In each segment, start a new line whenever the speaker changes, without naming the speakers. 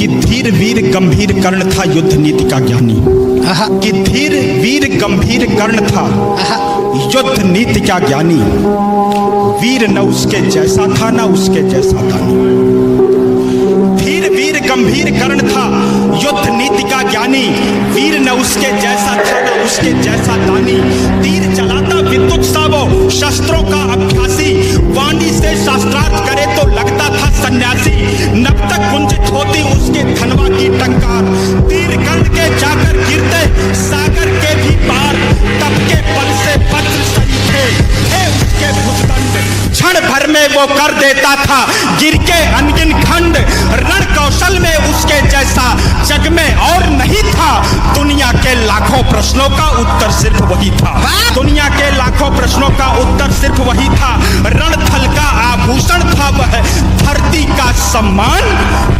कि धीर वीर गंभीर कर्ण था युद्ध नीति का ज्ञानी। कि धीर वीर गंभीर कर्ण था युद्ध नीति का ज्ञानी। वीर न उसके जैसा था न उसके जैसा दानी। धीर वीर गंभीर कर्ण था युद्ध नीति का ज्ञानी। वीर न उसके जैसा था न उसके जैसा दानी। तीर चलाता विद्युत सा वो शस्त्रों का अभ्यासी। वाणी से शास्त्रार्थ करे तो लगता था सन्यासी। नब तक गुंजित होती उसके धनवा की टंकार। तीर कर्ण के जाकर गिरते सागर के भी पार। तब के बल से पत्र सही थे उसके भुजदंड। क्षण भर में वो कर देता था गिर के अनगिन खंड। रण कौशल में उसके जैसा जग में और नहीं था। दुनिया के लाखों प्रश्नों का उत्तर सिर्फ वही था। दुनिया के लाखों प्रश्नों का उत्तर सिर्फ वही था। रणथल का आभूषण था वह धरती का सम्मान।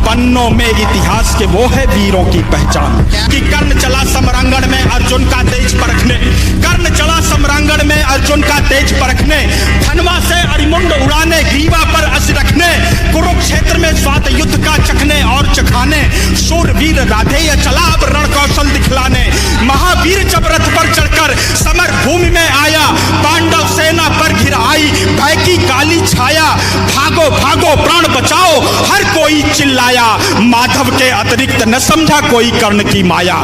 पन्नों में इतिहास के वो है वीरों की पहचान। कि कर्ण चला सम्रांगण में अर्जुन का तेज परखने। कर्ण चला सम्रांगण में अर्जुन का तेज परखने। धनवा से अरिमुंड उड़ाने ग्रीवा पर अस रखने। कुरुक्षेत्र में स्वात युद्ध का चखने और चखाने। शूरवीर राधेय चला अब रण कौशल दिखलाने। महावीर जब रथ पर चढ़कर समर भूमि में आया। पांडव सेना पर घिर आई भय की काली छाया। भागो भागो प्राण बचाओ हर कोई चिल्लाया। माधव के अतिरिक्त न समझा कोई कर्ण की माया।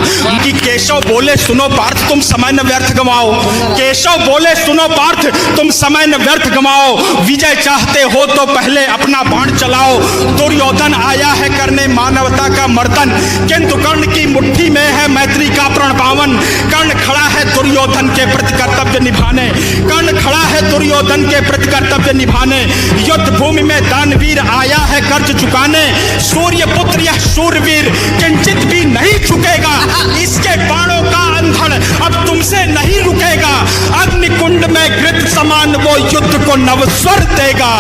कि केशव बोले सुनो पार्थ तुम समय न व्यर्थ गवाओ। केशव बोले सुनो पार्थ तुम समय न व्यर्थ गवाओ। विजय चाहते हो तो पहले अपना बाण चलाओ। दुर्योधन आया है करने मानवता का मर्दन। किंतु कर्ण की मुट्ठी में है मैत्री का प्रण पावन। कर्ण खड़ा है दुर्योधन के प्रति कर्तव्य निभाने। कर्ण खड़ा है दुर्योधन के प्रति कर्तव्य निभाने। युद्ध भूमि में दानवीर आया है कर्ज चुकाने। सूर्य पुत्र यह शूरवीर किंचित भी नहीं झुकेगा। इसके बाणों का अंधड़ अब तुमसे नहीं रुकेगा। अग्निकुंड में घृत समान वो युद्ध को नवस्वर देगा।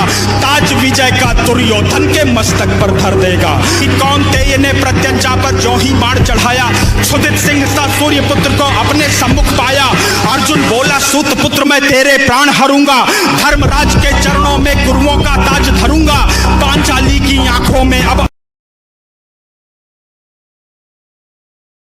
ताज विजय का दुर्योधन के मस्तक पर धर देगा। कि कौन्तेय ने प्रत्यंचा पर जो ही बाण चढ़ाया। क्षुधित सिंह सा सूर्य पुत्र को अपने सम्मुख पाया। अर्जुन बोला सूत पुत्र मैं तेरे प्राण हरूंगा। धर्मराज के चरणों में गुरुओं का ताज धरूंगा। पांचाली की आंखों में अब